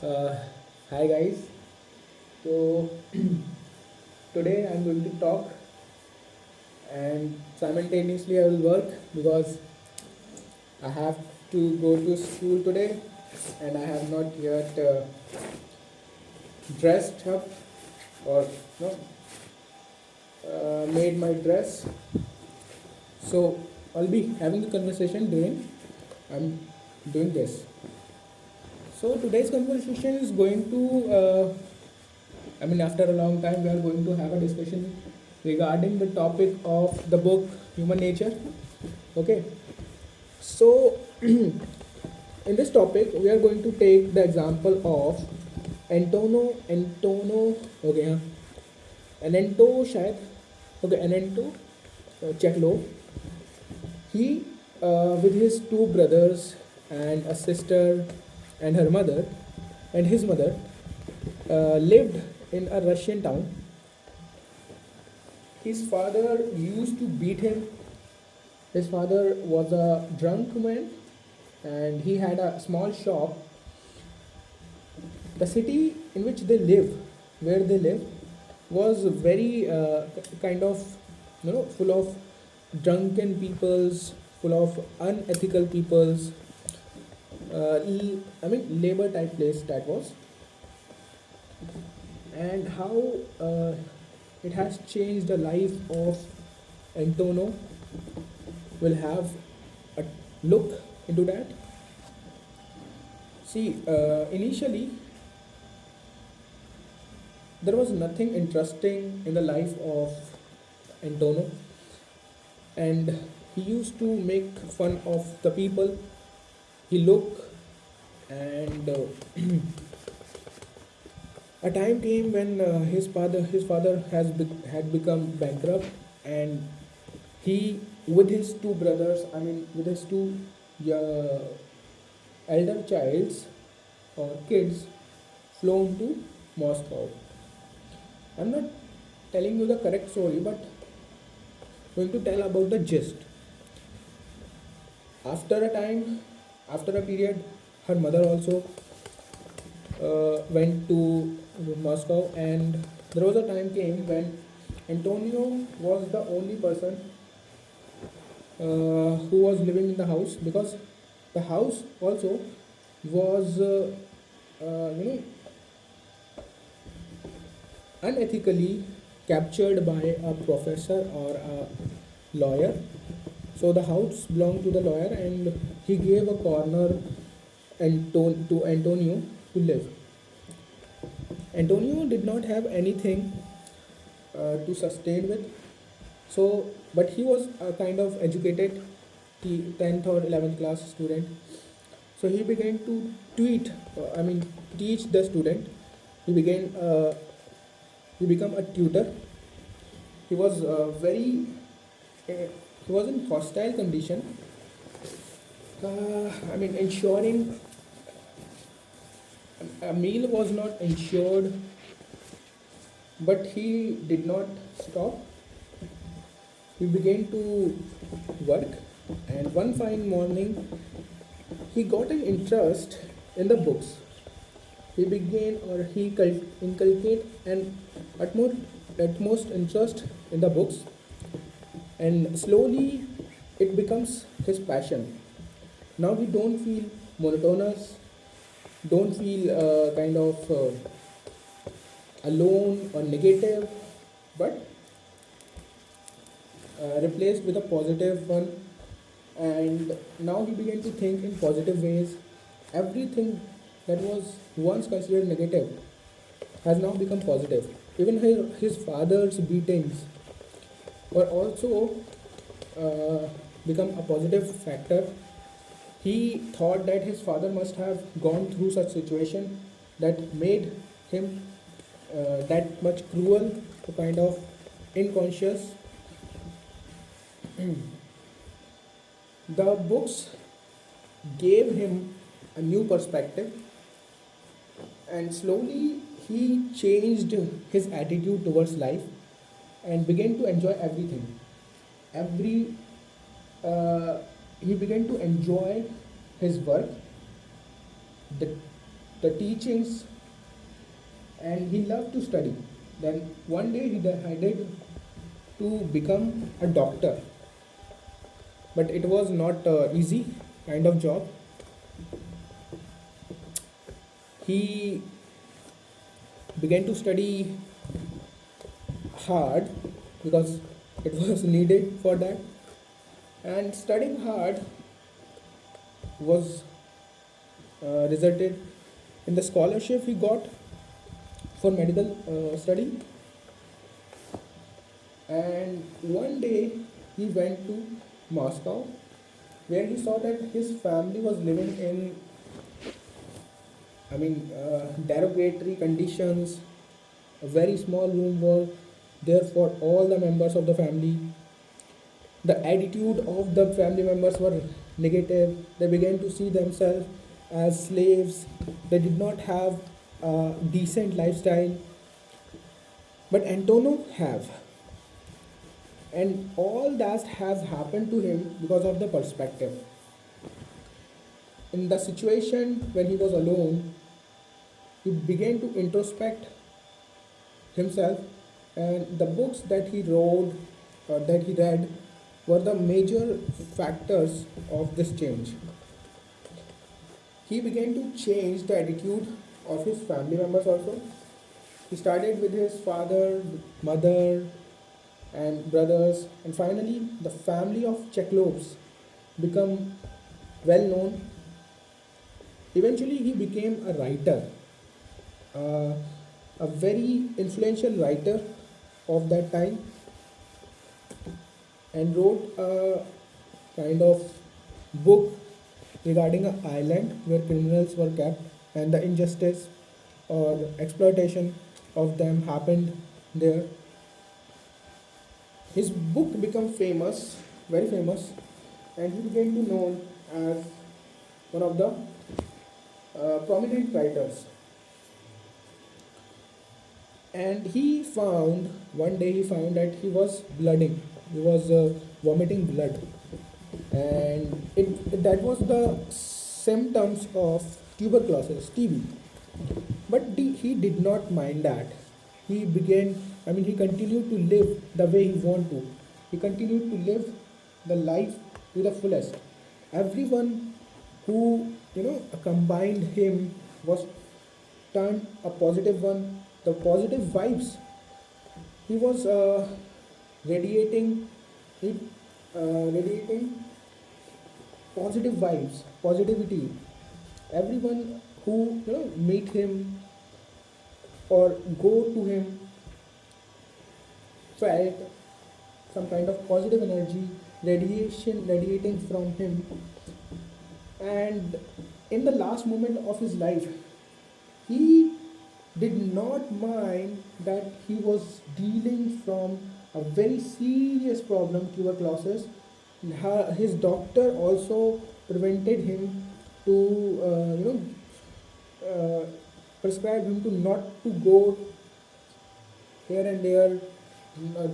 Uh, Hi guys. So today I'm going to talk and simultaneously I will work because I have to go to school today and I have not yet dressed up or no made my dress. So I'll be having the conversation during I'm doing this. So today's conversation is going to after a long time, we are going to have a discussion regarding the topic of the book Human Nature. Okay, so in this topic, we are going to take the example of Antonio, okay, हाँ, Anento शायद, okay, Anento Chekhov. He, with his two brothers and a sister and her mother, and his mother, lived in a Russian town. His father used to beat him. His father was a drunk man and he had a small shop. The city in which they live, where they live, was very kind of, full of drunken peoples, full of unethical peoples. Labor type place that was, and how it has changed the life of Antonio. We'll have a look into that. See, initially there was nothing interesting in the life of Antonio, and he used to make fun of the people he looked. And a time came when his father had become bankrupt, and he, with his two brothers, with his two uh, elder childs or kids, flown to Moscow. I'm not telling you the correct story, but going to tell about the gist. After a time, after a period, her mother also went to Moscow, and there was a time came when Antonio was the only person who was living in the house, because the house also was, you know, unethically captured by a professor or a lawyer. So the house belonged to the lawyer, and he gave a corner to Antonio to live. Antonio did not have anything to sustain with, so but he was a kind of educated 10th or 11th class student. So he began to teach the student. He began he became a tutor. He was he was in hostile condition. Ensuring a meal was not ensured, but he did not stop. He began to work, and one fine morning, he got an interest in the books. He began, or he inculcate an utmost, utmost interest in the books, and slowly it becomes his passion. Now he don't feel monotonous, don't feel kind of alone or negative, but replaced with a positive one. And now he began to think in positive ways. Everything that was once considered negative has now become positive. Even his father's beatings were also uh, become a positive factor. He thought that his father must have gone through such situation that made him that much cruel, to kind of unconscious. The books gave him a new perspective, and slowly he changed his attitude towards life and began to enjoy everything. Every He began to enjoy his work. The the teachings, and he loved to study. Then one day he decided to become a doctor, but it was not easy kind of job. He began to study hard because it was needed for that, and studying hard was resulted in the scholarship he got for medical study. And one day he went to Moscow, where he saw that his family was living in, derogatory conditions. A very small room was there for all the members of the family. The attitude of the family members were negative. They began to see themselves as slaves. They did not have a decent lifestyle, but Antonio have. And all that has happened to him because of the perspective. In the situation when he was alone, he began to introspect himself, and the books that he wrote or that he read were the major factors of this change. He began to change the attitude of his family members also. He started with his father, mother, and brothers, and finally the family of Cheklovs become well known. Eventually, he became a writer, uh, a very influential writer of that time, and wrote a kind of book regarding an island where criminals were kept and the injustice or exploitation of them happened there. His book became famous, very famous, and he became to known as one of the prominent writers. And he found, one day he found that he was blooding, he was vomiting blood, and that was the symptoms of tuberculosis, TB. But he did not mind that. He began, he continued to live the way he wanted to. He continued to live the life to the fullest. Everyone who, combined him was turned a positive one. The positive vibes he was radiating, it, radiating positive vibes, positivity. Everyone who meet him or go to him felt some kind of positive energy radiation radiating from him. And in the last moment of his life, he did not mind that he was dealing from a very serious problem, tuberculosis. His doctor also prevented him to prescribe him to not to go here and there,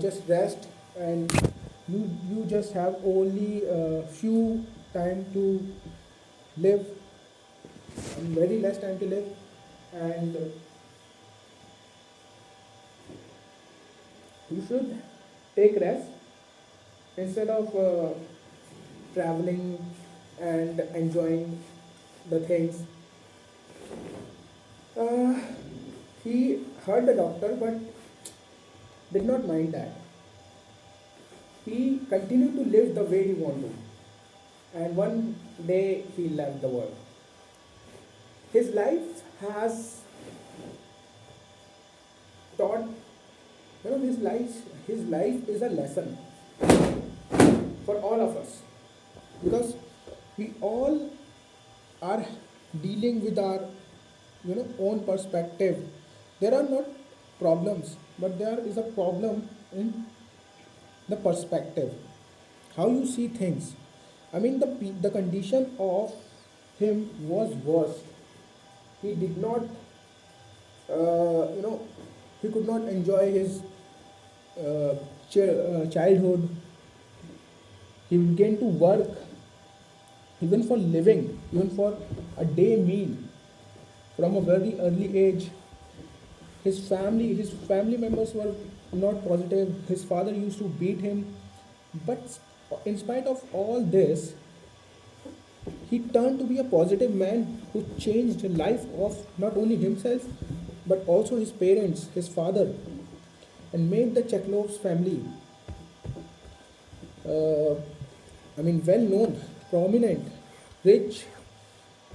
just rest, and you just have only a few time to live, and very less time to live, and you should take rest instead of traveling and enjoying the things. Uh, he heard the doctor but did not mind that. He continued to live the way he wanted to, and one day he left the world. His life has taught, his life is a lesson for all of us, because we all are dealing with our own perspective. There are not problems, but there is a problem in the perspective, how you see things. The condition of him was worse. He did not he could not enjoy his childhood. He began to work even for living, even for a day meal, from a very early age. His family members were not positive. His father used to beat him. But in spite of all this, he turned to be a positive man who changed the life of not only himself but also his parents, his father, and made the Cheklov's family, uh, well known, prominent, rich,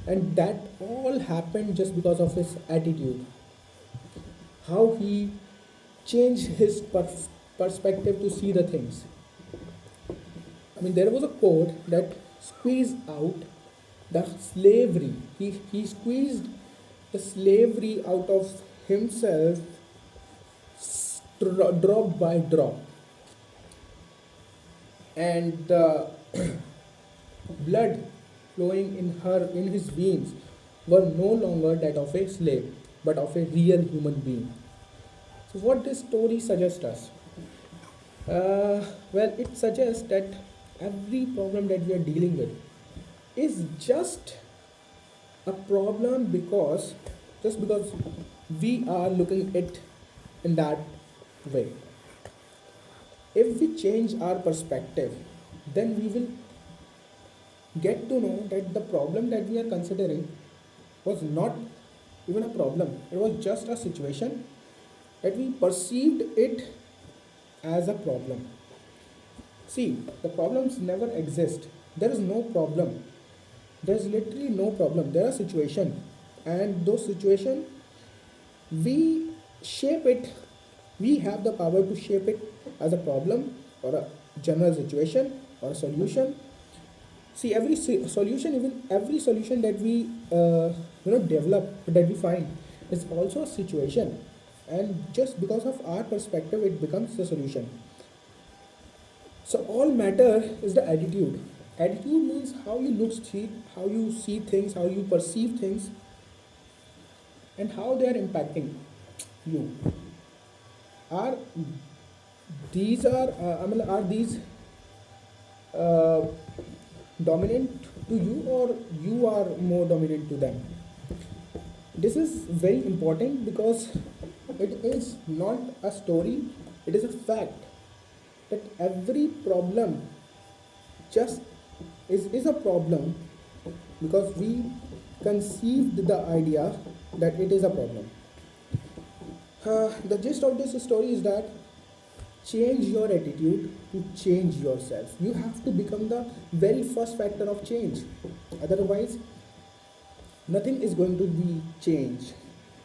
and that all happened just because of his attitude. How he changed his perspective to see the things. There was a quote that squeezed out the slavery. He squeezed the slavery out of himself, drop by drop. And the blood flowing in his veins were no longer that of a slave, but of a real human being. So, what this story suggests us? It suggests that every problem that we are dealing with is just a problem because we are looking it in that way. If we change our perspective, then we will get to know that the problem that we are considering was not even a problem. It was just a situation that we perceived it as a problem. See, the problems never exist. There is no problem. There is literally no problem. There are situations, and those situations we shape it. We have the power to shape it as a problem or a general situation or a solution. See, every solution, even every solution that we develop, that we find, is also a situation, and just because of our perspective, it becomes the solution. So all matter is the attitude. Attitude means how you see things, how you perceive things, and how they are impacting you. Are these uh, dominant to you, or you are more dominant to them? This is very important because it is not a story, it is a fact that every problem just is a problem because we conceived the idea that it is a problem. The gist of this story is that change your attitude to change yourself. You have to become the very first factor of change. Otherwise, nothing is going to be changed.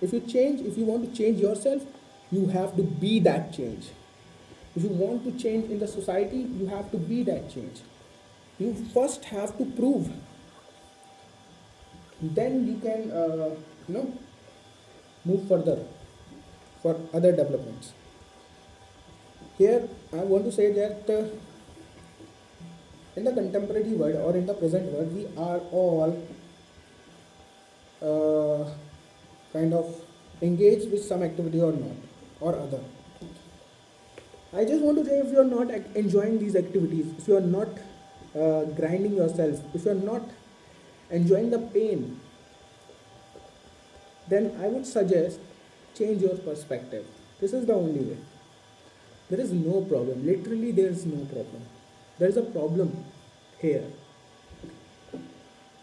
If you want to change yourself, you have to be that change. If you want to change in the society, you have to be that change. You first have to prove. Then you can, move further for other developments. Here, I want to say that in the contemporary world or in the present world, we are all uh, kind of engaged with some activity or not, or other. I just want to say, if you are not enjoying these activities, if you are not grinding yourself, if you are not enjoying the pain, then I would suggest change your perspective. This is the only way. There is no problem. Literally, there is no problem. There is a problem here,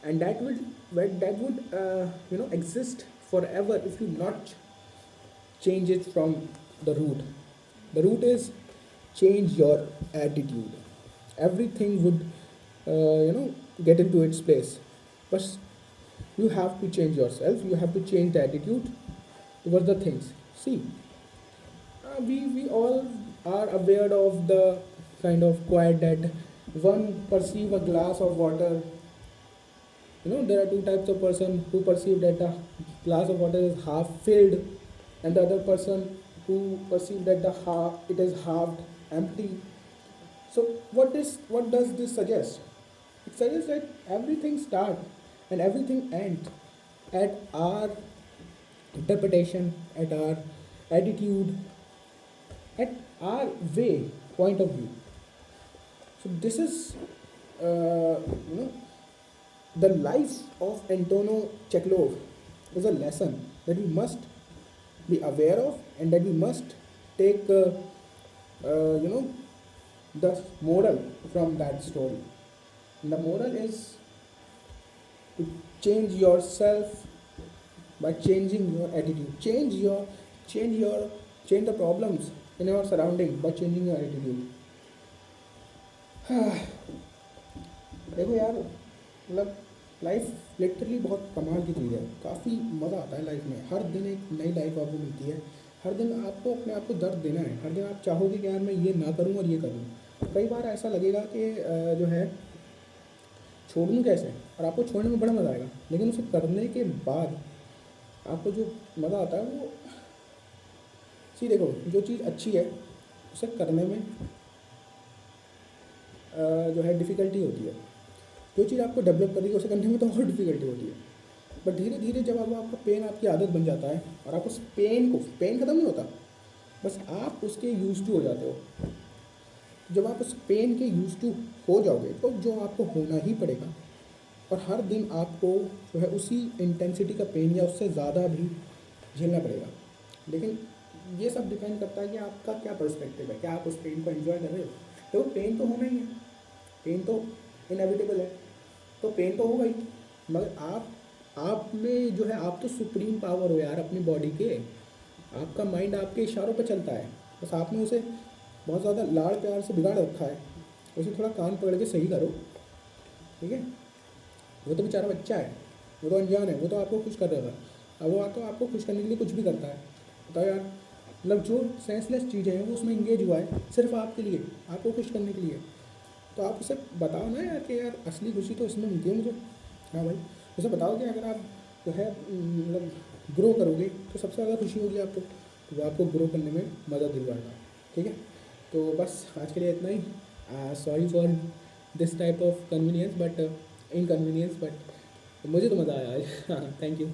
and that would exist forever if you not change it from the root. The root is change your attitude. Everything would get into its place, but you have to change yourself. You have to change the attitude towards the things. See, we all are aware of the kind of quiet that one perceive a glass of water. There are two types of person who perceive that the glass of water is half filled, and the other person who perceive that it is half empty. So what does this suggest? It suggests that everything starts and everything ends at our interpretation, at our attitude, at our point of view. So this is, uh, you know, the life of Antonio Chekhov is a lesson that we must be aware of, and that we must take you know, the moral from that story. And the moral is to change yourself by changing your attitude. Change the problems in your surrounding by changing your attitude. देखो यार, मतलब life literally बहुत कमाल की चीज़ है, काफ़ी मज़ा आता है लाइफ में। हर दिन एक नई लाइफ आपको मिलती है, हर दिन आपको अपने आप को दर्द देना है, हर दिन आप चाहोगे कि यार मैं ये ना करूँ और ये करूँ। कई बार ऐसा लगेगा कि जो है छोड़ दूँ कैसे, और आपको छोड़ने में बड़ा मज़ा आएगा, लेकिन उसे करने के बाद आपको जो मज़ा आता है वो, सी देखो, जो चीज़ अच्छी है उसे करने में जो है डिफ़िकल्टी होती है, जो चीज़ आपको डेवलप करेगी उसे करने में तो और डिफ़िकल्टी होती है। बट धीरे धीरे जब अब आपका पेन आपकी आदत बन जाता है, और आप उस पेन ख़त्म नहीं होता, बस आप उसके यूज टू हो जाते हो। जब आप उस पेन के यूज टू हो जाओगे तो जो आपको होना ही पड़ेगा, और हर दिन आपको जो है उसी इंटेंसिटी का पेन या उससे ज़्यादा भी झेलना पड़ेगा। लेकिन ये सब डिपेंड करता है कि आपका क्या पर्सपेक्टिव है, क्या आप उस पेन को एंजॉय कर रहे हो। तो पेन तो होना ही है, पेन तो इनएविटेबल है, तो पेन तो होगा ही, मगर आप में जो है, आप तो सुप्रीम पावर हो यार अपनी बॉडी के। आपका माइंड आपके इशारों पर चलता है, बस आपने उसे बहुत ज़्यादा लाड़ प्यार से बिगाड़ रखा है। उसे थोड़ा कान पकड़ के सही करो, ठीक है। वो तो बेचारा बच्चा है, वो तो अनजान है, वो तो आपको खुश कर रहा था, अब वो तो आपको खुश करने के लिए कुछ भी करता है। बताओ यार, मतलब जो सेंसलेस चीज़ें हैं वो उसमें इंगेज हुआ है सिर्फ आपके लिए, आपको खुश करने के लिए। तो आप उसे बताओ ना यार कि यार असली खुशी तो इसमें मिलती है मुझे। हाँ भाई, उसे बताओ कि अगर आप जो है मतलब ग्रो करोगे तो सबसे ज़्यादा खुशी होगी आपको, तो वो आपको ग्रो करने में मदद दिलवाएगा, ठीक है। तो बस आज के लिए इतना ही। Sorry for this type of convenience but inconvenience, but मुझे तो मज़ा आया आज। हाँ, थैंक यू।